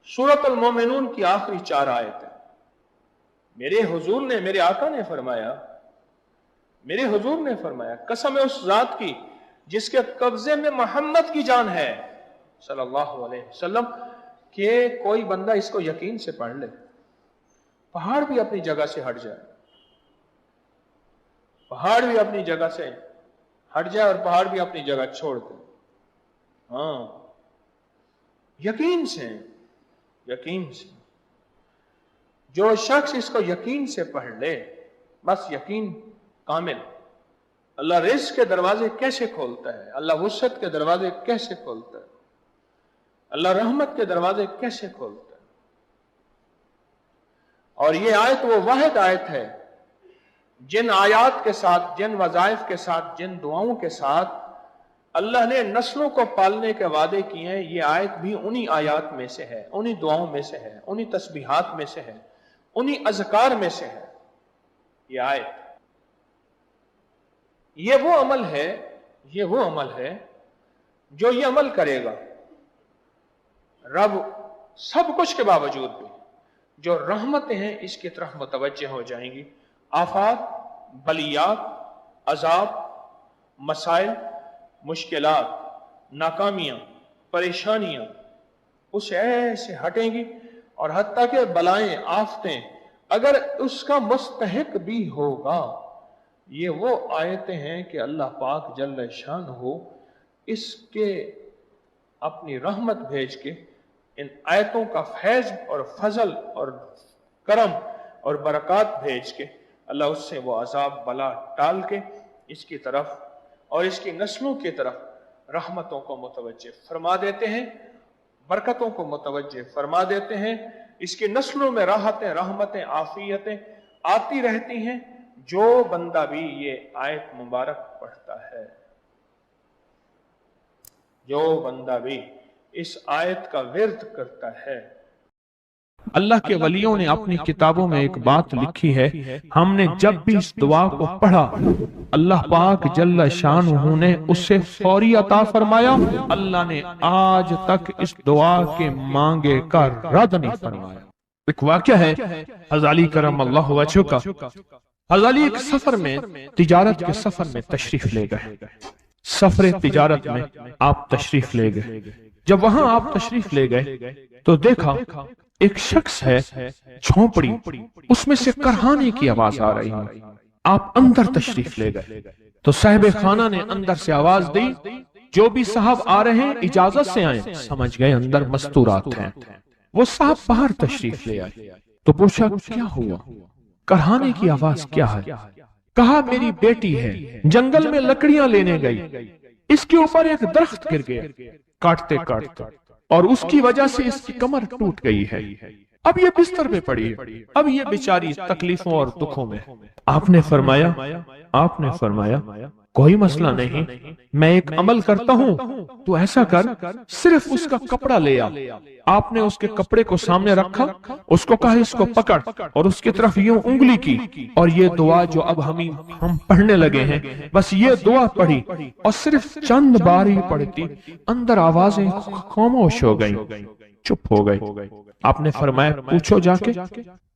सूरत अल-मोमिनून की आखिरी 4 आयतें। मेरे हुजूर ने, मेरे आका ने फरमाया, मेरे हुजूर ने फरमाया, कसम है उस जात की जिसके कब्जे में मोहम्मद की जान है सल्लल्लाहु अलैहि वसल्लम, कि कोई बंदा इसको यकीन से पढ़ ले, पहाड़ भी अपनी जगह से हट जाए, पहाड़ भी अपनी जगह से हट जाए और पहाड़ भी अपनी जगह छोड़ दे। हाँ, यकीन से, यकीन से। जो शख्स इसको यकीन से पढ़ ले, बस यकीन कामिल। अल्लाह रिज़्क़ के दरवाजे कैसे खोलता है, अल्लाह वुसअत के दरवाजे कैसे खोलता है, अल्लाह रहमत के दरवाजे कैसे खोलता है। और ये आयत वो वाहिद आयत है जिन आयात के साथ, जिन वज़ाइफ के साथ, जिन दुआओं के साथ अल्लाह ने नस्लों को पालने के वादे किए हैं, ये आयत भी उन्हीं आयात में से है, उन्हीं दुआओं में से है, उन्हीं तस्बीहात में से है, उन्हीं अज़कार में से है। ये आयत, ये वो अमल है, ये वो अमल है जो ये अमल करेगा, रब सब कुछ के बावजूद भी जो रहमतें हैं इसकी तरफ मुतवज्जे हो जाएंगी। आफात, बलियात, अजाब, मसाइल, मुश्किलात, नाकामियां, परेशानियां उसे ऐसे हटेंगी, और हत्ता के बलाएं, आफतें अगर उसका मुस्तहिक भी होगा। ये वो आयतें हैं कि अल्लाह पाक जल्ल शान हो इसके अपनी रहमत भेज के, इन आयतों का फैज और फजल और करम और बरकत भेज के अल्लाह उससे वो अजाब बला टाल के इसकी तरफ और इसकी नस्लों की तरफ रहमतों को मुतवज्जे फरमा देते हैं, बरकतों को मुतवज्जे फरमा देते हैं। इसकी नस्लों में राहतें, रहमतें, आफियतें आती रहती हैं जो बंदा भी ये आयत मुबारक पढ़ता है, जो बंदा भी इस आयत का विर्द करता है। अल्लाह के वलियों ने अपनी किताबों में एक बात लिखी है, हमने जब भी इस दुआ को पढ़ा अल्लाह पाक जल्ल शानुहु ने उससे फौरी अता फरमाया। अल्लाह ने आज तक इस दुआ के मांगे का रद्द नहीं फरमाया। एक वाक़या है हज़ाली करम अल्लाह वजहु का। हज़ाली एक सफर में, तिजारत के सफर में तशरीफ ले गए। सफर तिजारत में आप तशरीफ ले गए। जब वहां आप तशरीफ ले गए तो देखा एक शख्स है, झोंपड़ी, उसमें से करहाने की आवाज आ रही है। आप अंदर तशरीफ ले गए तो साहिब खाना ने अंदर से आवाज दी, जो भी साहब आ रहे हैं इजाजत से आए। समझ गए अंदर मस्तूरात हैं। वो साहब बाहर तशरीफ ले आए तो पूछा क्या हुआ, करहाने की आवाज क्या है? कहा मेरी बेटी है, जंगल में लकड़ियां लेने गई, इसके ऊपर एक दरख्त गिर गया काटते काटते, और उसकी वजह से इसकी कमर टूट गई है। अब ये बिस्तर पे पड़ी है, अब ये बेचारी तकलीफों और दुखों में। आपने फरमाया कोई मसला नहीं, मैं एक अमल करता हूँ, तो ऐसा कर सिर्फ उसका कपड़ा ले आ। आपने उसके कपड़े को सामने रखा, उसको कहा इसको पकड़, और उसकी तरफ यूं उंगली की, और ये दुआ जो अब हम पढ़ने लगे हैं, बस ये दुआ पढ़ी, और सिर्फ चंद बार ही पढ़ती अंदर आवाजें खामोश हो गई, चुप हो गई। आपने फरमाया पूछो जाके।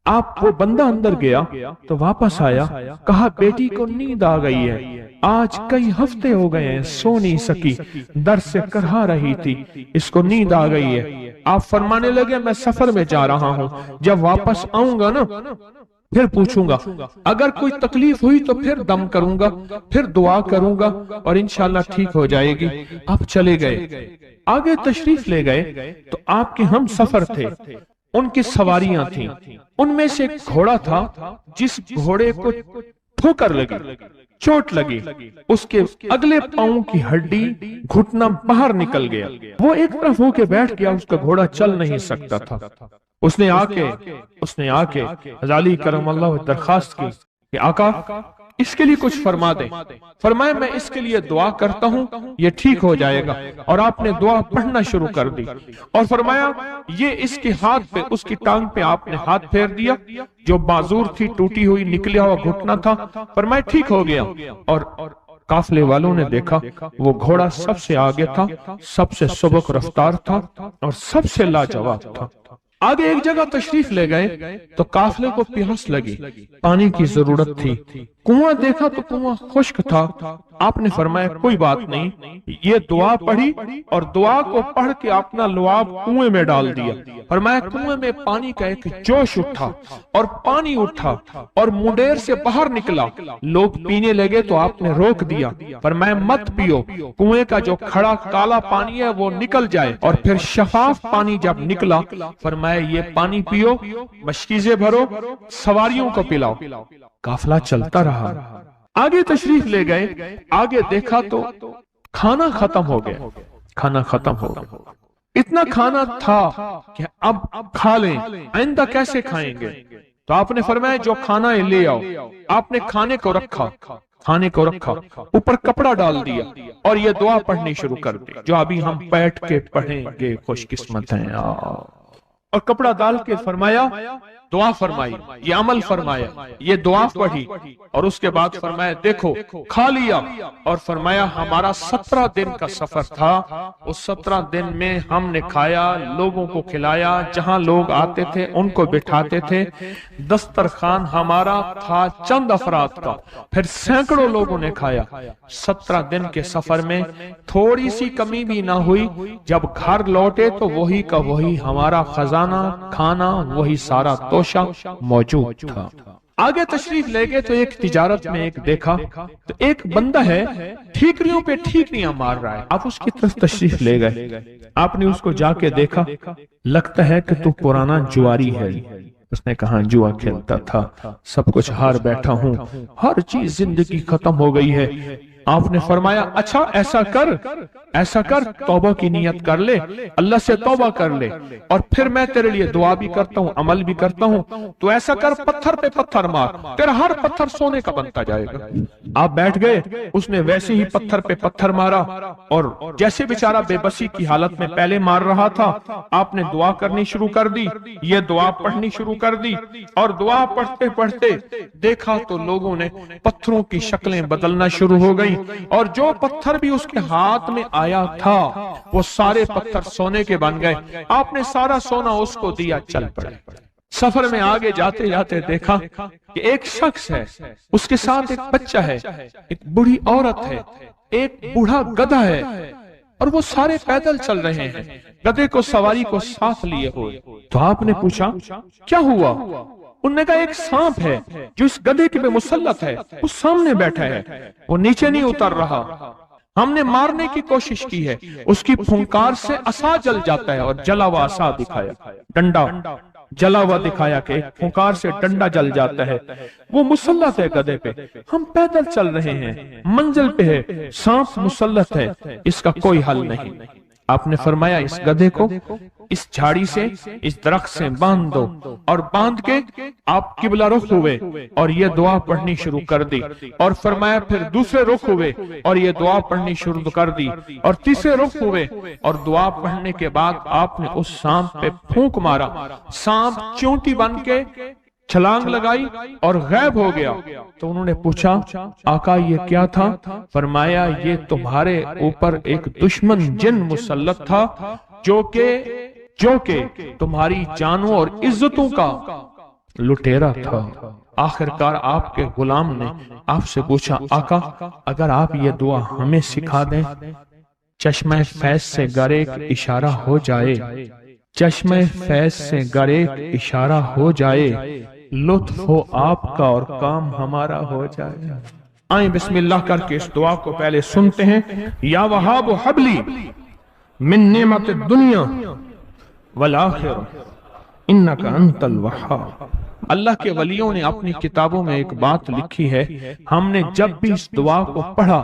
आप वो बंदा अंदर गया तो वापस आया, कहा बेटी को नींद आ गई है, आज कई हफ्ते हो गए हैं, सो नहीं सकी, दर्द से करहा रही थी, इसको नींद आ गई है। आप फरमाने लगे मैं सफर में जा रहा हूँ, जब वापस आऊंगा ना फिर पूछूंगा, अगर कोई तकलीफ हुई तो फिर दम करूंगा, फिर दुआ करूंगा और इंशाल्लाह ठीक हो जाएगी। आप चले गए, आगे तशरीफ ले गए तो आपके हम सफर थे, उनकी सवारियां थीं, उनमें से एक घोड़ा था, जिस घोड़े को ठोकर लगी, चोट लगी, उसके अगले पांव की हड्डी, घुटना बाहर निकल गया, वो एक तरफ होके बैठ गया, उसका घोड़ा चल नहीं सकता था। उसने आके हज़ाली करम अल्लाह दरखास्त की कि आका इसके लिए कुछ फरमा दे। फरमाया मैं इसके लिए दुआ करता हूँ, ये ठीक हो जाएगा। और आपने दुआ पढ़ना शुरू कर दी और फरमाया ये इसके हाथ पे, उसकी टांग पे आपने हाथ फेर दिया, जो बाजूर थी टूटी हुई, निकला हुआ घुटना था, फरमाया ठीक हो गया। और काफिले वालों ने देखा वो घोड़ा सबसे आगे था, सबसे सबक रफ्तार था और सबसे लाजवाब था। आगे एक जगह तशरीफ ले गए तो काफिले को प्यास लगी, पानी की जरूरत थी। कुआं देखा तो कुआं खुश्क था। आपने फरमाया कोई बात नहीं, ये दुआ पढ़ी और दुआ को पढ़ के अपना लुआब कुएं में डाल दिया। फरमाया कुएं में पानी का एक जोश उठा और पानी उठा और मुंडेर से बाहर निकला। लोग पीने लगे तो आपने रोक दिया। फरमाया मत पियो, कुएं का जो खड़ा काला पानी है वो निकल जाए। और फिर शफाफ पानी जब निकला, फरमाया ये पानी पियो, मशकीज़े भरो, सवारियों को पिलाओ। काफिला चलता रहा, आगे तशरीफ ले गए। आगे देखा तो खाना खत्म हो गया, खाना खत्म हो गया। इतना खाना था कि अब खा लें, आइंदा कैसे खाएंगे। तो आपने फरमाया जो खाना है ले आओ। आपने खाने को रखा, खाने को रखा, ऊपर कपड़ा डाल दिया और ये दुआ पढ़नी शुरू कर दी जो अभी हम बैठ के पढ़ेंगे, खुशकिस्मत हैं। और कपड़ा डाल के फरमाया दुआ फरमाई, ये अमल फरमाया, ये दुआ पढ़ी और उसके बाद फरमाया देखो खा लिया। और फरमाया हमारा 17 दिन का सफर था, उस 17 दिन में हमने खाया, लोगों को खिलाया, जहां लोग आते थे उनको बिठाते थे। दस्तरखान हमारा था चंद अफराद का, फिर सैकड़ों लोगों ने खाया। 17 दिन के सफर में थोड़ी सी कमी भी ना हुई। जब घर लौटे तो वही का वही हमारा खजाना, खाना वही सारा मौजूद था। आगे तशरीफ ले गए तो एक तिजारत में एक देखा तो एक बंदा है ठीकरियों पे ठीकरियां मार रहा है। आप उसकी तरफ तशरीफ ले गए, आपने उसको जाके देखा, लगता है कि तू पुराना जुआरी है। उसने कहा जुआ खेलता था, सब कुछ हार बैठा हूं, हर चीज जिंदगी खत्म हो गई है। आपने फरमाया अच्छा ऐसा कर तौबा की नियत कर ले, अल्लाह से तौबा कर ले और फिर मैं तेरे लिए दुआ भी करता हूँ, अमल भी करता हूँ। तो ऐसा कर पत्थर पे पत्थर मार, तेरा हर पत्थर सोने का बनता जाएगा। आप बैठ गए, उसने वैसे ही पत्थर पे पत्थर मारा और जैसे बेचारा बेबसी की हालत में पहले मार रहा था, आपने दुआ करनी शुरू कर दी, ये दुआ पढ़नी शुरू कर दी। और दुआ पढ़ते पढ़ते देखा तो लोगों ने पत्थरों की शक्लें बदलना शुरू हो गई और जो पत्थर भी उसके हाथ में आया था वो सारे पत्थर सोने के बन गए। आपने सारा सोना उसको दिया, चल पड़े। सफर में आगे जाते जाते देखा कि एक शख्स है, उसके साथ एक बच्चा है, एक बूढ़ी औरत है, एक बूढ़ा गधा है और वो सारे पैदल चल रहे हैं, गधे को सवारी को साथ लिए हुए। तो आपने पूछा क्या हुआ? उनने कहा एक सांप है जो इस गधे के पे मुसल्लत है, वो सामने बैठा है, वो नीचे नहीं उतर रहा। हमने मारने की कोशिश की है, उसकी फुंकार से असा जल जाता है। और जला हुआ असा दिखाया, डंडा जला हुआ दिखाया कि फुंकार से डंडा जल जाता है। वो मुसल्लत है गधे पे, हम पैदल चल रहे हैं, मंजिल पे है, सांप मुसल्लत है, इसका कोई हल नहीं। आपने फरमाया इस गधे को इस झाड़ी से, इस दरख्त से बांध दो। और बांध के आप किबला रुख हुए और ये दुआ पढ़नी शुरू कर दी। और फरमाया फिर दूसरे रुख हुए और ये दुआ पढ़नी शुरू कर दी। और तीसरे रुख हुए और दुआ पढ़ने के बाद आपने उस सांप पे फूंक मारा, सांप चोटी बन के छलांग लगाई और गायब हो गया। तो उन्होंने पूछा आका ये क्या था? फरमाया ये तुम्हारे ऊपर एक दुश्मन जिन मुसल्लत था जो के तुम्हारी जानों और इज्जतों का लुटेरा था। आखिरकार आपके गुलाम ने आपसे पूछा आका अगर आप ये दुआ हमें सिखा दें, चश्मे फैज से गरेक इशारा हो जाए, चश्मे फैज से गरेक इशारा हो जाए, लुत्फ हो आपका और काम हमारा हो जाए। आए बिस्मिल्लाह करके इस दुआ को पहले सुनते हैं। या वहाब हबली मिन नेमत दुनिया वल आखिरह इन्नका अंतल वहाब। अल्लाह के वलियों ने अपनी किताबों में एक बात लिखी है, हमने जब भी इस दुआ को पढ़ा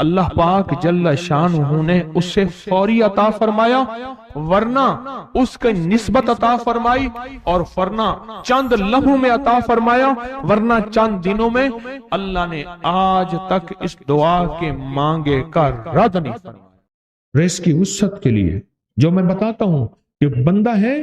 अल्लाह पाक जल्ल शानुहु ने उससे फौरी अता फरमाया, वरना उसकी निस्बत अता फरमाई, और वरना चंद लम्हों में अता फरमाया, वरना चंद दिनों में। अल्लाह ने आज तक इस दुआ के मांगे का रद्द नहीं फरमाया। रेस की वुसअत के लिए जो मैं बताता हूं कि बंदा है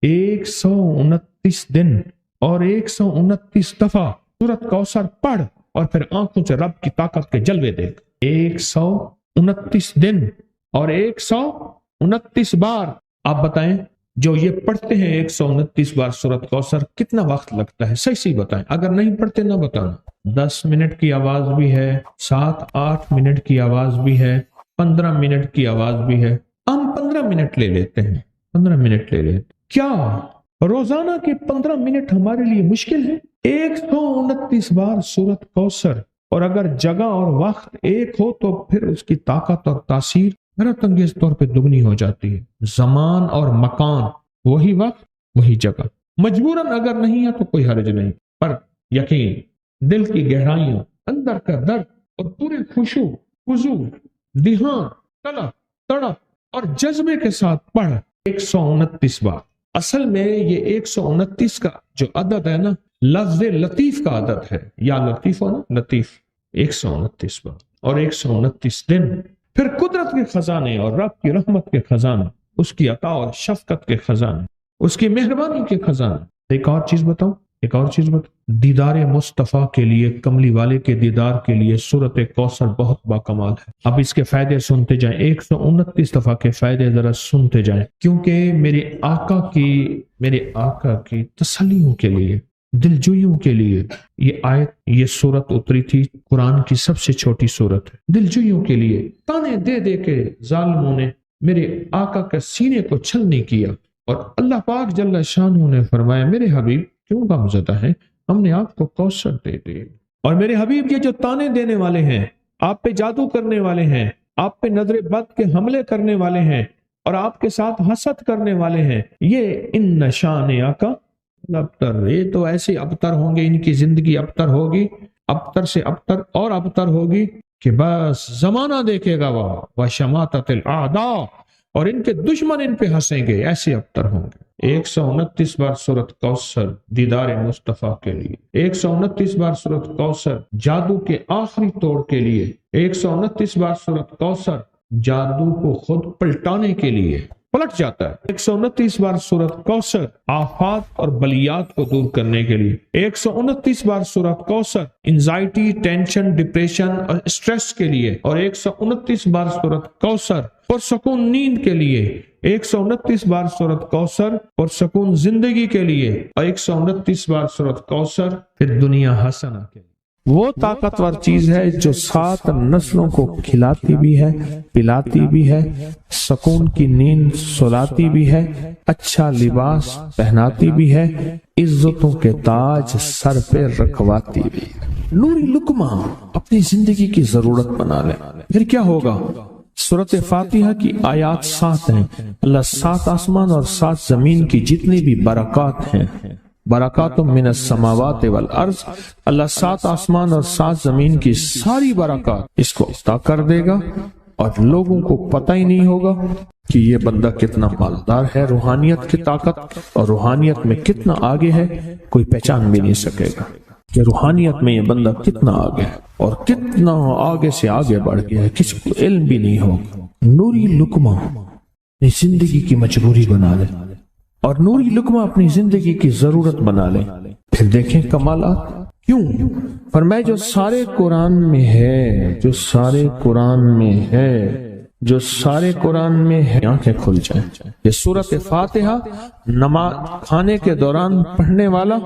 129 दिन और 129 दफा सूरत कौसर पढ़ और फिर आंखों से रब की ताकत के जलवे देख। 129 दिन और 129 बार। आप बताएं جو یہ پڑھتے ہیں 129 بار سورۃ کوثر کتنا وقت لگتا ہے؟ صحیح بتائیں، اگر نہیں پڑھتے نہ بتانا۔ 10 منٹ کی آواز بھی ہے، 7-8 منٹ کی آواز بھی ہے، 15 منٹ کی آواز بھی ہے۔ ہم 15 منٹ لے لیتے ہیں، 15 منٹ لے لیتے۔ کیا روزانہ کے 15 منٹ ہمارے لیے مشکل ہے؟ 129 بار سورۃ کوثر، اور اگر جگہ اور وقت ایک ہو تو پھر اس کی طاقت اور تاثیر حیرت انگیز طور پہ دگنی ہو جاتی ہے۔ زمان اور مکان، وہی وقت وہی جگہ، مجبوراً اگر نہیں ہے تو کوئی حرج نہیں، پر یقین، دل کی گہرائیوں، اندر کا درد اور پورے خشوع، خضوع، دھیان، طلب، تڑپ اور جذبے کے ساتھ پڑھ 129 بار۔ اصل میں یہ 129 کا جو عدد ہے نا، لفظ لطیف کا عدد ہے، یا لطیف ہو نا، لطیف، 129 بار اور 129 دن۔ پھر قدرت کے خزانے اور رب کی رحمت کے خزانے، اس کی عطا اور شفقت کے خزانے، اس کی مہربانی کے خزانے۔ ایک اور چیز بتاؤں، دیدار مصطفیٰ کے لیے، کملی والے کے دیدار کے لیے سورۃ کوثر بہت باکمال ہے۔ اب اس کے فائدے سنتے جائیں، 129 دفعہ کے فائدے ذرا سنتے جائیں، کیونکہ میرے آقا کی تسلیوں کے لیے، دلجوئیوں کے لیے یہ آیت، یہ سورت اتری تھی۔ قرآن کی سب سے چھوٹی سورت ہے۔ دلجوئیوں کے لیے تانے دے دے کے ظالموں نے میرے آقا کے سینے کو چھلنی کیا، اور اللہ پاک جل شانہ نے فرمایا میرے حبیب کیوں غمزدہ ہیں، ہم نے آپ کو کوثر دے دی۔ اور میرے حبیب یہ جو تانے دینے والے ہیں، آپ پہ جادو کرنے والے ہیں، آپ پہ نظر بد کے حملے کرنے والے ہیں، اور آپ کے ساتھ حسد کرنے والے ہیں، یہ ان نشان آقا ابتر، یہ تو ایسے ابتر ہوں گے، ان کی زندگی ابتر ہوگی، ابتر سے ابتر اور ابتر ہوگی کہ بس زمانہ دیکھے گا وہ شماتت الاعداء، اور ان کے دشمن ان پہ ہنسیں گے، ایسے ابتر ہوں گے۔ 129 بار سورۃ کوثر دیدار مصطفیٰ کے لیے، 129 بار سورۃ کوثر جادو کے آخری توڑ کے لیے، 129 بار سورۃ کوثر جادو کو خود پلٹانے کے لیے، پلٹ جاتا ہے۔ 129 بار سورۃ کوثر آفات اور بلیات کو دور کرنے کے لیے، 129 بار سورۃ کوثر انزائٹی، ٹینشن، ڈپریشن اور اسٹریس کے لیے، اور 129 بار سورۃ کوثر پرسکون نیند کے لیے، 129 بار سورۃ کوثر پرسکون زندگی کے لیے، اور 129 بار سورۃ کوثر پھر دنیا حسنہ کے لیے۔ وہ طاقتور چیز ہے جو 7 نسلوں کو کھلاتی بھی ہے، پلاتی بھی ہے، سکون کی نیند سلاتی بھی ہے، اچھا لباس پہناتی بھی ہے، عزتوں کے تاج سر پہ رکھواتی بھی ہے۔ نوری لقمہ اپنی زندگی کی ضرورت بنا لے، پھر کیا ہوگا؟ سورۃ فاتحہ کی آیات 7 ہیں۔ اللہ 7 آسمان اور 7 زمین کی جتنی بھی برکات ہیں، برکات من السماوات والارض، اللہ 7 آسمان اور 7 زمین کی ساری برکات اس کو عطا کر دے گا، اور لوگوں کو پتہ ہی نہیں ہوگا کہ یہ بندہ کتنا مالدار ہے، روحانیت کی طاقت اور روحانیت میں کتنا آگے ہے، کوئی پہچان بھی نہیں سکے گا کہ روحانیت میں یہ بندہ کتنا آگے ہے اور کتنا آگے سے آگے بڑھ گیا ہے، کسی کو علم بھی نہیں ہوگا۔ نوری لقمہ اپنی زندگی کی مجبوری بنا لے، اور نوری لقمہ اپنی زندگی کی ضرورت بنا لے، پھر دیکھیں کمالات۔ کیوں؟ فرمائے جو سارے قرآن میں ہے، جو سارے قرآن میں ہے، جو سارے قرآن میں ہے، آنکھیں کھل جائیں۔ یہ سورۃ فاتحہ نماز کھانے کے دوران پڑھنے والا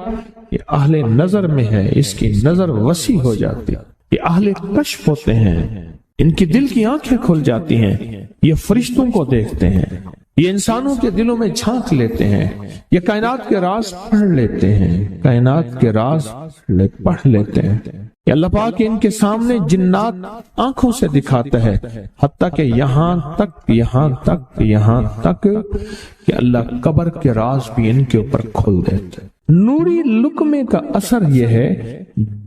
یہ اہل نظر میں ہے، اس کی نظر وسیع ہو جاتی ہے، یہ اہل کشف ہوتے ہیں، ان کی دل کی آنکھیں کھل جاتی ہیں، یہ فرشتوں کو دیکھتے ہیں، یہ انسانوں کے دلوں میں جھانک لیتے ہیں، یہ کائنات کے راز پڑھ لیتے ہیں، کائنات کے راز پڑھ لیتے ہیں۔ کہ اللہ پاک ان کے سامنے جنات آنکھوں سے دکھاتا ہے، حتیٰ کہ یہاں تک کہ اللہ قبر کے راز بھی ان کے اوپر کھول دیتے ہیں۔ نوری لقمے کا اثر یہ ہے،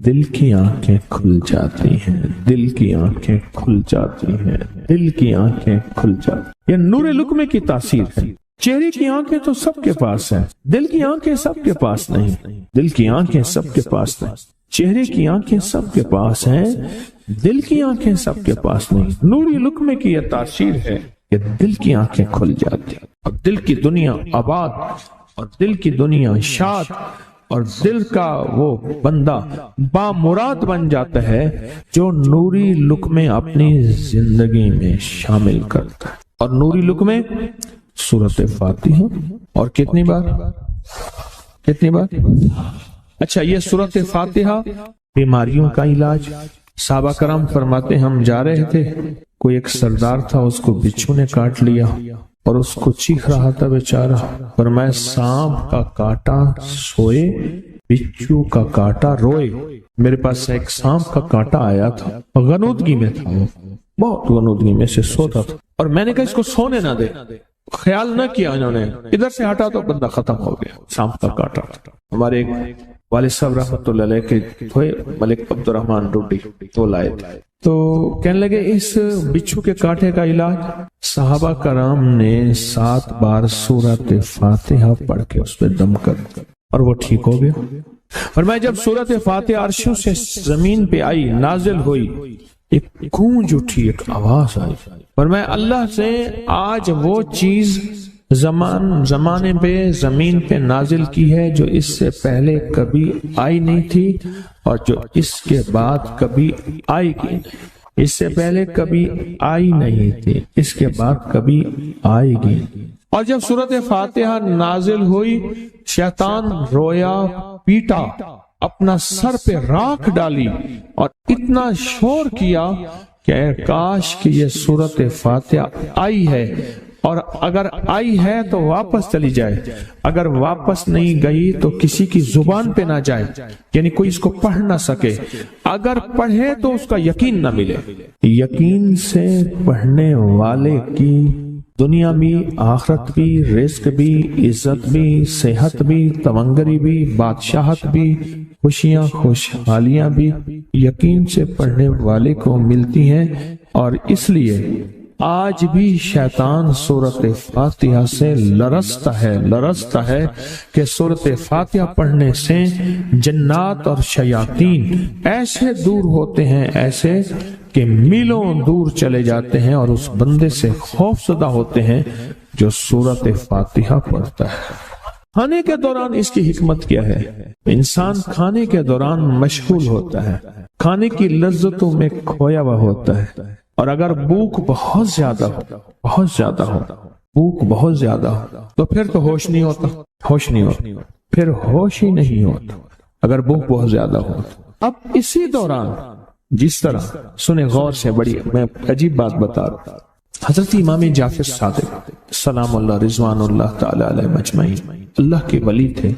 دل کی آنکھیں کھل جاتی ہیں، دل کی آنکھیں کھل جاتی ہیں، دل کی آنکھیں کھل جاتی ہیں۔ یہ نور لقمے کی تاثیر ہے۔ چہرے کی آنکھیں تو سب کے پاس ہیں، دل کی آنکھیں سب کے پاس نہیں، دل کی آنکھیں سب کے پاس نہیں، چہرے کی آنکھیں سب کے پاس ہیں، دل کی آنکھیں سب کے پاس نہیں۔ نوری لقمے کی یہ تاثیر ہے کہ دل کی آنکھیں کھل جاتی ہیں، اور دل کی دنیا آباد، اور دل کی دنیا شاد، اور دل کا وہ بندہ بامراد بن جاتا ہے جو نوری لقمے اپنی زندگی میں شامل کرتا ہے۔ اور نوری لقمے सूरत फातिहा। और कितनी बार? अच्छा, ये सूरत फातिहा बीमारियों का इलाज। साहबा करम फरमाते हम जा रहे थे, कोई एक सरदार था, उसको बिच्छू ने काट लिया और उसको चीख रहा था बेचारा। फरमाया सांप का काटा सोए, बिच्छू का काटा रोए। मेरे पास एक सांप का काटा आया था, गनूदगी में था, वो बहुत गनूदगी में से सोता था, और मैंने कहा इसको सोने ना दे। ख्याल न किया इन्होंने, इधर से हटा तो बंदा खत्म हो गया, सांप का काटा था। हमारे एक वालिद साहब रहमतुल्लाह अलैह के थे, मलिक अब्दुर्रहमान रूडी, तो लाए थे। तो कहने लगे इस बिच्छू के कांटे का इलाज, सहाबा कराम ने 7 बार सूरत फातिहा पढ़ के उस पर दम कर, और वो ठीक हो गया। और मैं जब सूरत फातिहा अर्शों से जमीन पे आई, नाजिल हुई, एक गूंज उठी, एक आवाज आई, और मैं अल्लाह से आज वो चीज जमाने पे जमीन पे नाजिल की है जो इससे पहले कभी आई नहीं थी और जो इसके बाद कभी आएगी नहीं। इससे पहले कभी आई नहीं थी, इसके बाद कभी आएगी। और जब सूरत फातिहा नाजिल हुई, शैतान रोया, पीटा, अपना सर पे राख डाली और इतना शोर किया कि काश कि ये सूरत फातिहा आई है, और अगर आई है तो वापस चली जाए, अगर वापस नहीं गई तो किसी की जुबान पे ना जाए, यानी कोई इसको पढ़ ना सके, अगर पढ़े तो उसका यकीन ना मिले। यकीन से पढ़ने वाले की दुनिया भी, आखिरत भी, रिस्क भी, इज्जत भी, सेहत भी, तमंगरी भी, बादशाहत भी, खुशियां खुशहालियां भी यकीन से पढ़ने वाले को मिलती हैं। और इसलिए आज भी शैतान सूरत फातिहा से लरसता है कि सूरत फातिहा पढ़ने से जन्नात और शयातीन ऐसे दूर होते हैं, ऐसे कि मीलों दूर चले जाते हैं, और उस बंदे से खौफजदा होते हैं जो सूरत फातिहा पढ़ता है। खाने के दौरान इसकी हिकमत क्या है? इंसान खाने के दौरान मशगूल होता है, खाने की लज्जतों में खोया हुआ होता है, और अगर भूख बहुत ज्यादा हो, भूख बहुत ज्यादा हो, तो फिर तो होश नहीं होता, फिर होश ही नहीं होता अगर भूख बहुत ज्यादा हो। अब इसी दौरान जिस तरह, सुने गौर से, बड़ी मैं अजीब बात बता रहा हूं। हजरत इमाम जाफर सादिक सलामुल्लाह रिजवानुल्लाह ताला अलैहि मजमईन अल्लाह के वली थे,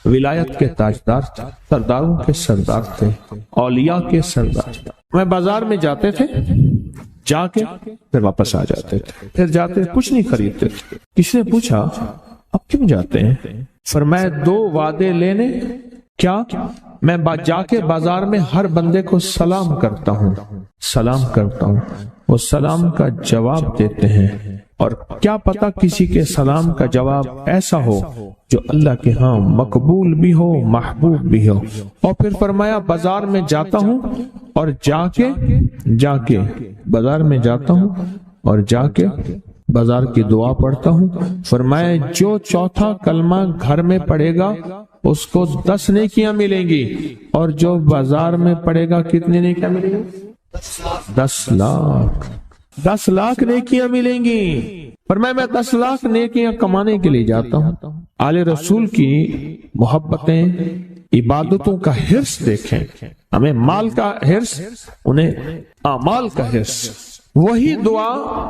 विलायत के ताजदार थे, सरदारों के सरदार थे, औलिया के सरदार थे। मैं बाजार में जाते थे, जाके फिर वापस आ जाते थे, फिर जाते कुछ नहीं खरीदते थे। किसी ने पूछा अब क्यों जाते हैं? फरमाया 2 वादे लेने। क्या? मैं जाके बाजार में हर बंदे को सलाम करता हूँ, वो सलाम का जवाब देते हैं, और क्या पता किसी के सलाम का जवाब ऐसा हो जो अल्लाह के यहाँ मकबूल भी हो, महबूब भी हो। और फिर फरमाया बाजार में जाता हूँ और जाके बाजार में जाता हूँ और जाके बाजार की दुआ पढ़ता हूँ। फरमाया जो चौथा कलमा घर में पढ़ेगा उसको 10 नेकियां मिलेंगी, और जो बाजार में पढ़ेगा कितनी नेकियां मिलेंगी? 10 लाख नेकियां मिलेंगी। पर मैं 10 लाख नेकियां कमाने के लिए जाता हूँ। आले रसूल की मोहब्बतें, इबादतों का हिर्स देखें, हमें माल का हिर्स, उन्हें आमाल का हिर्स। वही दुआ,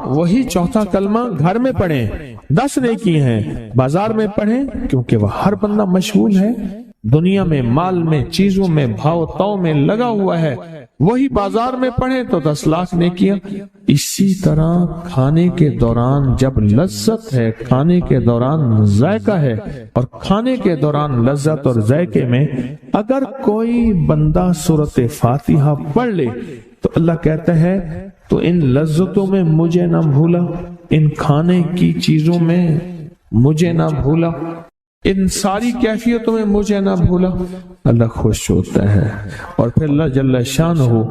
वही चौथा कलमा घर में पढ़ें, 10 नेकी हैं, बाजार में पढ़ें, क्योंकि वह हर बंदा मशगूल है, दुनिया में, माल में, चीजों में, भाव ताव में लगा हुआ है। वही बाजार में पढ़े तो 10 लाख नेकियां। इसी तरह खाने के दौरान जब लज्जत है, खाने के दौरान जायका है, और खाने के दौरान लज्जत और जायके में अगर कोई बंदा सूरत फातिहा पढ़ ले तो अल्लाह कहता है तो इन लज्जतों में मुझे ना भूला, इन खाने की चीजों में मुझे ना भूला, इन सारी कैफियतों में मुझे ना भूला। अल्लाह खुश होता है और फिर अल्लाह जल्ल शानहू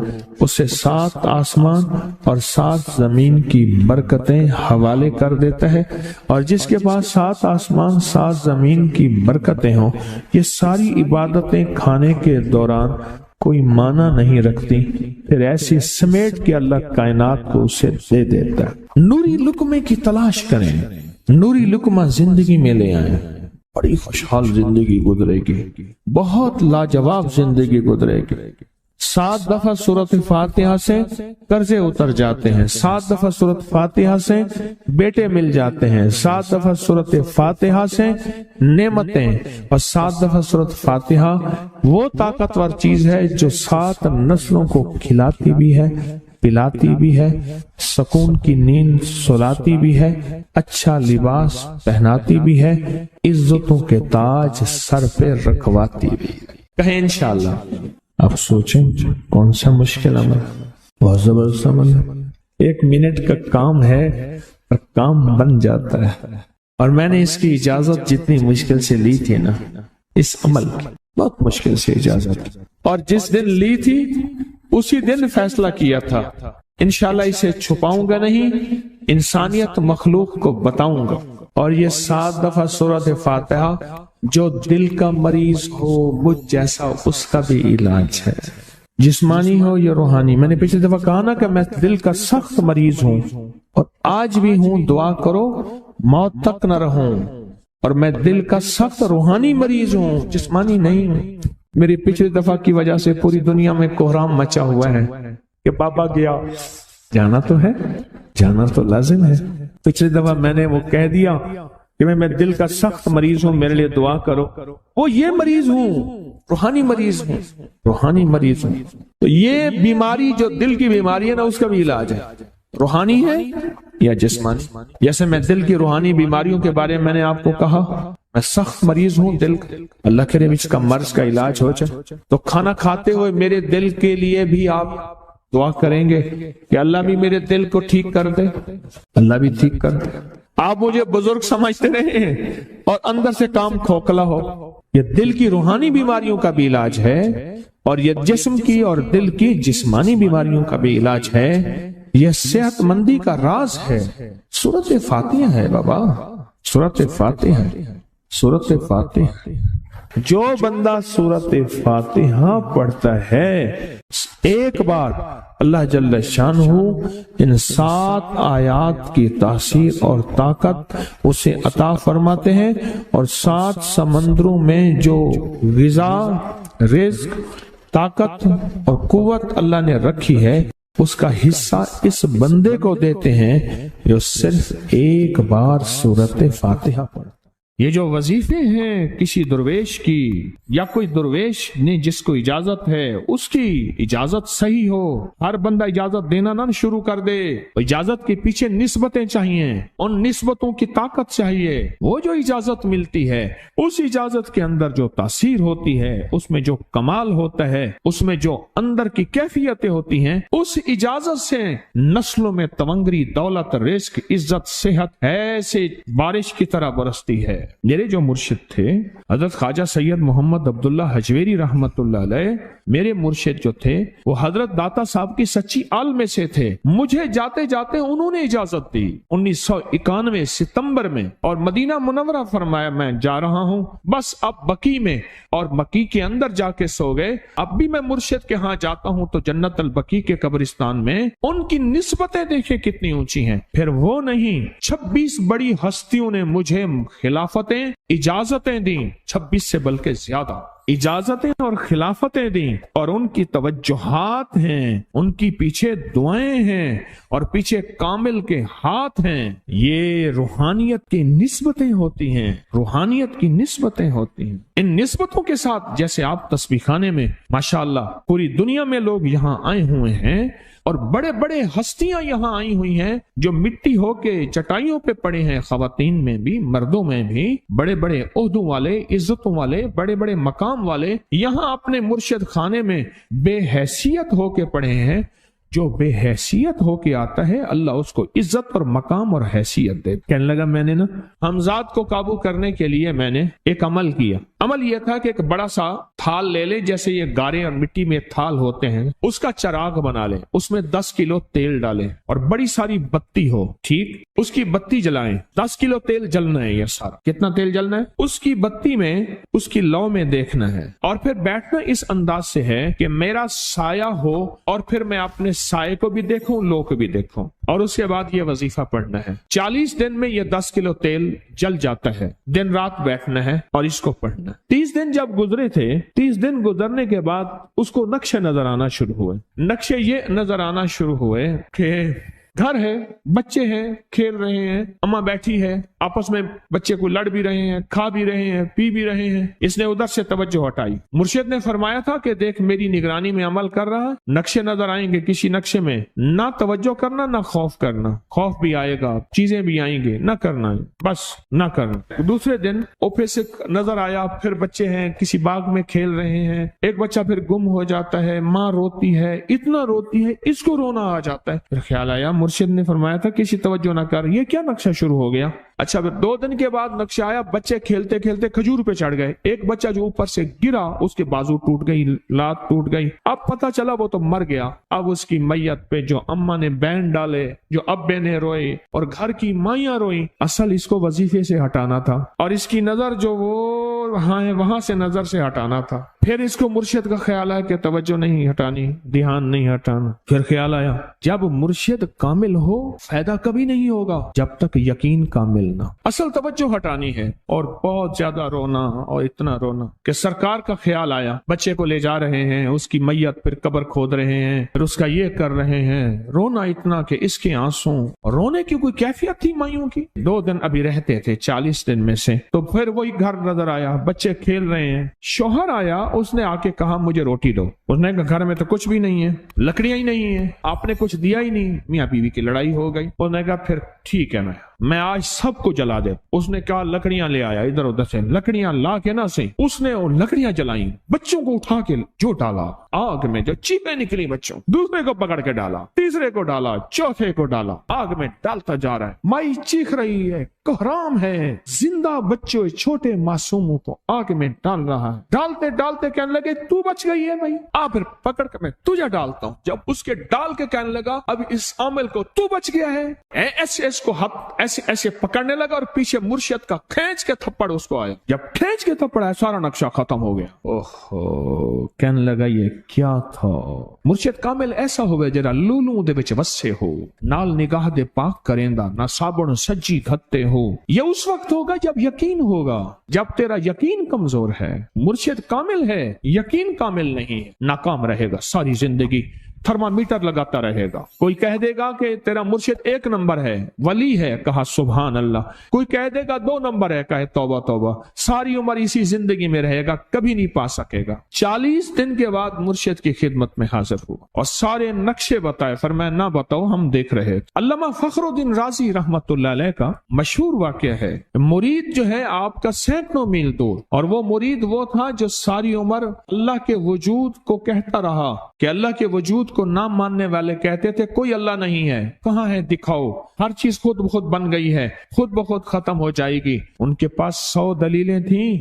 उसे 7 आसमान और 7 जमीन की बरकतें हवाले कर देता है। और जिसके पास 7 आसमान 7 जमीन की बरकतें हों, ये सारी इबादतें खाने के दौरान कोई माना नहीं रखती, फिर ऐसी समेट के अल्लाह कायनात को उसे दे देता है। नूरी लुकमे की तलाश करें, नूरी लुकमा जिंदगी में ले आए, बड़ी खुशहाल जिंदगी गुजरेगी, बहुत लाजवाब जिंदगी गुजरेगी। 7 दफा सूरत फातिहा से कर्जे उतर जाते हैं, 7 दफा सूरत फातिहा से बेटे मिल जाते हैं, 7 दफा सूरत फातिहा से नेमतें, और 7 दफा सूरत फातिहा वो ताकतवर चीज है जो 7 नस्लों को खिलाती भी है, पिलाती भी है, सुकून की नींद सुलाती भी है, अच्छा लिबास पहनाती भी है, इज्जतों के ताज सर पे रखवाती भी। कहें इंशाअल्लाह। आप सोचें कौन सा मुश्किल अमल, बहुत जबरदस्त अमल है। 1 मिनट का काम है और काम बन जाता है। और मैंने इसकी इजाजत जितनी मुश्किल से ली थी ना, इस अमल की बहुत मुश्किल से इजाजत, और जिस दिन ली थी उसी दिन फैसला किया था इंशाल्लाह इसे छुपाऊंगा नहीं, इंसानियत मखलूक को बताऊंगा। और ये 7 दफा सूरत फातिहा जो दिल का मरीज हो मुझ जैसा उसका भी इलाज है, जिस्मानी हो या रूहानी। मैंने पिछली दफा कहा ना कि मैं दिल का सख्त मरीज हूं और आज भी हूं, दुआ करो मौत तक न रहूं। और मैं दिल का सख्त रूहानी मरीज हूं, जिस्मानी नहीं हूं। मेरी पिछली दफा की वजह से पूरी दुनिया में कोहराम मचा हुआ है कि बाबा गया, जाना तो है, जाना तो लाजिम है। पिछली दफा मैंने वो कह दिया कि मैं दिल का सख्त मरीज हूं, मेरे लिए दुआ करो। वो ये मरीज हूं, रूहानी मरीज हूं, रूहानी मरीज हूं। तो ये बीमारी जो दिल की बीमारी है ना, उसका भी इलाज है, रूहानी है या जिस्मानी। जैसे मैं दिल की रूहानी बीमारियों के बारे में मैंने आपको कहा, मैं सख्त मरीज हूं दिल का, अल्लाह करे इसका मर्ज का इलाज हो जाए। तो खाना खाते हुए मेरे दिल के लिए भी आप दुआ करेंगे कि अल्लाह भी मेरे दिल को ठीक कर दे, अल्लाह भी ठीक कर दे। आप मुझे बुजुर्ग समझते रहे और अंदर से काम खोखला हो। ये दिल की रूहानी बीमारियों का भी इलाज है और ये जिस्म की और दिल की जिस्मानी बीमारियों का भी इलाज है। यह सेहतमंदी का राज है। सूरत फातिहा है बाबा, सूरत फातिहा, सूरत फातिहा। जो बंदा सूरत फातिहा पढ़ता है, एक बार अल्लाह जल्ल शानहू इन 7 आयात की तासीर और ताकत उसे अता फरमाते हैं। और 7 समंदरों में जो गिज़ा, रिज़्क, ताकत और कुव्वत अल्लाह ने रखी है, उसका हिस्सा इस बंदे को देते हैं जो सिर्फ एक बार सूरत फातिहा पढ़ता। ये जो वजीफे हैं किसी दुर्वेश की या कोई दुर्वेश ने जिसको इजाजत है उसकी इजाजत सही हो। हर बंदा इजाजत देना ना शुरू कर दे। इजाजत के पीछे निस्बतें चाहिए, उन निस्बतों की ताकत चाहिए। वो जो इजाजत मिलती है उस इजाजत के अंदर जो तासीर होती है, उसमें जो कमाल होता है, उसमें जो अंदर की कैफियतें होती हैं, उस इजाजत से नस्लों में तवंगरी, दौलत, रिस्क, इज्जत, सेहत ऐसे बारिश की तरह बरसती है। मेरे जो मुर्शिद थे हजरत ख्वाजा सैयद मोहम्मद अब्दुल्ला हजवेरी रहमतुल्लाह अलैह, मेरे मुर्शिद जो थे वो हजरत दाता साहब की सच्ची आल में से थे। मुझे जाते जाते उन्होंने इजाजत दी 1991 सितंबर में, और मदीना मुनव्वरा फरमाया मैं जा रहा हूं, बस अब बकी में, और बकी के अंदर जाके सो गए। अब भी मैं मुर्शिद के यहाँ जाता हूं तो जन्नत अल बकी के कब्रिस्तान में उनकी निस्बतें देखे कितनी ऊंची हैं। फिर वो नहीं, 26 बड़ी हस्तियों ने मुझे खिलाफतें, इजाजतें दी, 26 से बल्कि ज्यादा इजाजतें और खिलाफतें दी। और उनकी तवज्जुहात हैं, उनकी पीछे दुआएं हैं और पीछे कामिल के हाथ हैं। ये रूहानियत की निस्बतें होती हैं, रूहानियत की निस्बतें होती हैं। इन निस्बतों के साथ जैसे आप तस्बीखाने में माशाअल्लाह पूरी दुनिया में लोग यहाँ आए हुए हैं और बड़े बड़े हस्तियां यहाँ आई हुई हैं जो मिट्टी होके चटाइयों पे पड़े हैं, खवातीन में भी, मर्दों में भी, बड़े बड़े ओहदों वाले, इज्जतों वाले, बड़े बड़े मकाम वाले यहाँ अपने मुर्शिद खाने में बेहैसियत होके पड़े हैं। जो बेहैसियत होके आता है अल्लाह उसको इज्जत और मकाम और हैसियत दे। कहने लगा मैंने ना हमजाद को काबू करने के लिए मैंने एक अमल किया। अमल यह था कि एक बड़ा सा थाल ले ले, जैसे ये गारे और मिट्टी में थाल होते हैं, उसका चराग बना ले, उसमें 10 किलो तेल डालें और बड़ी सारी बत्ती हो, ठीक, उसकी बत्ती जलाएं। 10 किलो तेल जलना है, ये सारा कितना तेल जलना है, उसकी बत्ती में, उसकी लौ में देखना है। और फिर बैठना इस अंदाज से है कि मेरा साया हो और फिर मैं अपने سائے کو بھی دیکھوں، لو کو بھی دیکھوں، اور اس کے بعد یہ وظیفہ پڑھنا ہے۔ 40 دن میں یہ 10 کلو تیل جل جاتا ہے، دن رات بیٹھنا ہے اور اس کو پڑھنا۔ 30 دن جب گزرے تھے، 30 دن گزرنے کے بعد اس کو نقشے نظر آنا شروع ہوئے۔ نقشے یہ نظر آنا شروع ہوئے کہ گھر ہے، بچے ہیں، کھیل رہے ہیں، اماں بیٹھی ہے، آپس میں بچے کو لڑ بھی رہے ہیں، کھا بھی رہے ہیں، پی بھی رہے ہیں۔ اس نے ادھر سے توجہ ہٹائی۔ مرشد نے فرمایا تھا کہ دیکھ میری نگرانی میں عمل کر رہا، نقشے نظر آئیں گے، کسی نقشے میں نہ توجہ کرنا نہ خوف کرنا، خوف بھی آئے گا، چیزیں بھی آئیں گے، نہ کرنا، بس نہ کرنا۔ دوسرے دن اوپے سے نظر آیا، پھر بچے ہیں کسی باغ میں کھیل رہے ہیں، ایک بچہ پھر گم ہو جاتا ہے، ماں روتی ہے، اتنا روتی ہے اس کو رونا آ جاتا ہے۔ پھر خیال آیا، مرشد نے فرمایا تھا کسی توجہ نہ کر، یہ کیا نقشہ شروع ہو گیا؟ اچھا پھر 2 دن کے بعد نقشہ آیا، بچے کھیلتے کھیلتے کھجور پہ چڑھ گئے، ایک بچہ جو اوپر سے گرا اس کے بازو ٹوٹ گئی، لات ٹوٹ گئی، اب پتہ چلا وہ تو مر گیا۔ اب اس کی میت پہ جو اماں نے بین ڈالے، جو ابے نے روئے اور گھر کی مائیاں روئیں، اصل اس کو وظیفے سے ہٹانا تھا اور اس کی نظر جو وہ وہاں سے نظر سے ہٹانا تھا۔ پھر اس کو مرشد کا خیال آیا کہ توجہ نہیں ہٹانی، دھیان نہیں ہٹانا۔ پھر خیال آیا جب مرشد کامل ہو فائدہ کبھی نہیں ہوگا جب تک یقین کامل نہ۔ اصل توجہ ہٹانی ہے، اور بہت زیادہ رونا اور اتنا رونا کہ سرکار کا خیال آیا، بچے کو لے جا رہے ہیں، اس کی میت پھر قبر کھود رہے ہیں، پھر اس کا یہ کر رہے ہیں، رونا اتنا کہ اس کے آنسوں، رونے کی کوئی کیفیت تھی مائیوں کی۔ 2 دن ابھی رہتے تھے 40 دن میں سے، تو پھر وہی گھر نظر آیا، بچے کھیل رہے ہیں، شوہر آیا، اس نے آ کے کہا مجھے روٹی دو۔ اس نے کہا گھر میں تو کچھ بھی نہیں ہے، لکڑیاں ہی نہیں ہیں، آپ نے کچھ دیا ہی نہیں۔ میاں بیوی کی لڑائی ہو گئی۔ اس نے کہا پھر ٹھیک ہے، میں آج سب کو جلا دے۔ اس نے کہا لکڑیاں لے آیا، ادھر ادھر سے لکڑیاں لا کے نہ سے اس نے وہ لکڑیاں جلائیں، بچوں کو اٹھا کے جو ڈالا آگ میں، جو چیخیں نکلی بچوں، دوسرے کو پکڑ کے ڈالا، تیسرے کو ڈالا، چوتھے کو ڈالا، آگ میں ڈالتا جا رہا ہے۔ مائی چیخ رہی ہے، کوہرام ہے، زندہ بچوں چھوٹے معصوموں کو آگ میں ڈال رہا ہے۔ ڈالتے ڈالتے کہنے لگے تو بچ گئی ہے بھائی، پھر پکڑ کے میں تجھے ڈالتا ہوں۔ جب اس کے ڈال کے کہنے لگا اب اس عامل کو تو بچ گیا ہے، ایسے اس کو ہاتھ ایسے پکڑنے لگا، اور پیچھے مرشد کا کھینچ کے تھپڑ اس کو آیا۔ جب کھینچ کے تھپڑ آیا سارا نقشہ ختم ہو گیا۔ اوہو، کہنے لگا یہ کیا تھا؟ مرشد کامل ایسا ہوئے جرا لولوں دے وچ وسے ہو، نال نگاہ دے پاک کریندا، نہ صابن سجی گھتے ہو۔ یہ اس وقت ہوگا جب یقین ہوگا، جب تیرا یقین کمزور ہے۔ مرشد کامل ہے، یقین کامل نہیں ہے، ناکام رہے گا ساری زندگی، تھرمامیٹر لگاتا رہے گا۔ کوئی کہہ دے گا کہ تیرا مرشد 1 نمبر ہے، ولی ہے، کہا سبحان اللہ۔ کوئی کہہ دے گا 2 نمبر ہے، کہے توبہ توبہ۔ ساری عمر اسی زندگی میں رہے گا، کبھی نہیں پا سکے گا۔ 40 دن کے بعد مرشد کی خدمت میں حاضر ہوا اور سارے نقشے بتائے، فرمایا نہ بتاؤ، ہم دیکھ رہے تھے۔ علامہ فخر الدین رازی رحمت اللہ علیہ کا مشہور واقعہ ہے، مرید جو ہے آپ کا سینکڑوں میل دور، اور وہ مرید وہ تھا جو ساری عمر اللہ کے وجود کو کہتا رہا کہ اللہ کے وجود کو نہ ماننے والے کہتے تھے کوئی اللہ نہیں ہے، کہاں ہے دکھاؤ، ہر چیز خود بخود بن گئی ہے، خود بخود ختم ہو جائے گی۔ ان کے پاس 100 دلیلیں تھیں،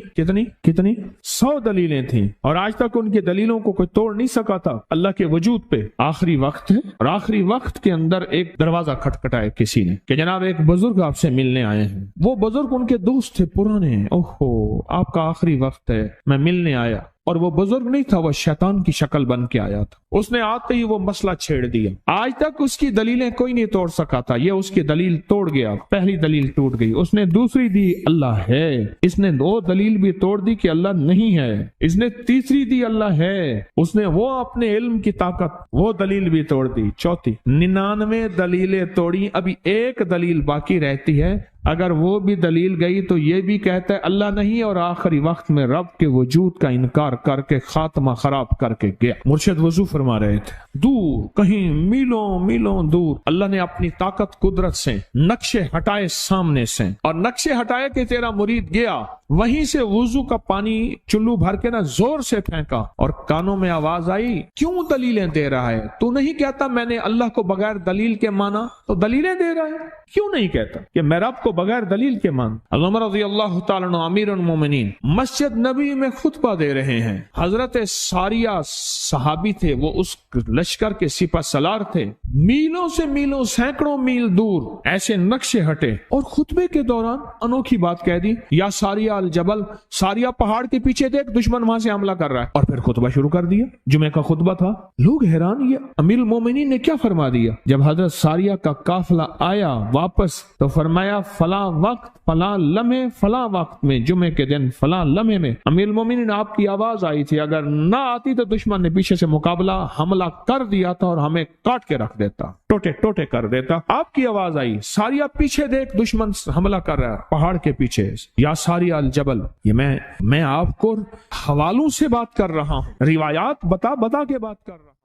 کتنی 100 دلیلیں تھیں، اور آج تک ان کی دلیلوں کو کوئی توڑ نہیں سکا تھا اللہ کے وجود پہ۔ آخری وقت ہے، اور آخری وقت کے اندر ایک دروازہ کھٹکھٹایا کسی نے کہ جناب ایک بزرگ آپ سے ملنے آئے ہیں۔ وہ بزرگ ان کے دوست تھے پرانے، اوہو آپ کا آخری وقت ہے، میں ملنے آیا۔ اور وہ بزرگ نہیں تھا، وہ شیطان کی شکل بن کے آیا تھا۔ اس نے آتے ہی وہ مسئلہ چھیڑ دیا، آج تک اس کی دلیلیں کوئی نہیں توڑ سکا تھا، یہ اس کی دلیل توڑ گیا۔ پہلی دلیل ٹوٹ گئی، اس نے دوسری دی اللہ ہے، اس نے 2 دلیل بھی توڑ دی کہ اللہ نہیں ہے، اس نے تیسری دی اللہ ہے، اس نے وہ اپنے علم کی طاقت وہ دلیل بھی توڑ دی۔ چوتھی 99 دلیلیں توڑی، ابھی ایک دلیل باقی رہتی ہے، اگر وہ بھی دلیل گئی تو یہ بھی کہتا ہے اللہ نہیں، اور آخری وقت میں رب کے وجود کا انکار کر کے خاتمہ خراب کر کے گیا۔ مرشد وضو فرما رہے تھے، دور کہیں میلوں میلوں دور اللہ نے اپنی طاقت قدرت سے نقشے ہٹائے سامنے سے، اور نقشے ہٹائے کہ تیرا مرید گیا، وہیں سے وضو کا پانی چلو بھر کے نہ زور سے پھینکا، اور کانوں میں آواز آئی کیوں دلیلیں دے رہا ہے؟ تو نہیں کہتا میں نے اللہ کو بغیر دلیل کے مانا، تو دلیلیں دے رہا ہے؟ کیوں نہیں کہتا کہ میں رب کو بغیر دلیل کے مان۔ عمر رضی اللہ تعالیٰ عنہ امیر المومنین مسجد نبی میں خطبہ دے رہے ہیں، حضرت ساریہ صحابی تھے، وہ اس لشکر کے سپہ سالار تھے، میلوں سے میلوں سینکڑوں میل دور ایسے نقشے ہٹے اور خطبے کے دوران انوکھی بات کہہ دی، یا ساریہ الجبل، ساریہ پہاڑ کے پیچھے دیکھ دشمن وہاں سے حملہ کر رہا ہے، اور پھر خطبہ شروع کر دیا۔ جمعہ کا خطبہ تھا، لوگ حیران یہ امیر المومنین نے کیا فرما دیا۔ جب حضرت ساریہ کا قافلہ آیا واپس تو فرمایا فلاں وقت فلاں لمحے فلاں وقت میں جمعے کے دن فلاں لمحے میں امیر المومنین آپ کی آواز آئی تھی، اگر نہ آتی تو دشمن نے پیچھے سے مقابلہ حملہ کر دیا تھا اور ہمیں کاٹ کے رکھ دیتا، ٹوٹے ٹوٹے کر دیتا۔ آپ کی آواز آئی، ساریہ پیچھے دیکھ دشمن حملہ کر رہا ہے پہاڑ کے پیچھے، یا ساریہ الجبل۔ یہ میں آپ کو حوالوں سے بات کر رہا ہوں، روایات بتا کے بات کر رہا ہوں۔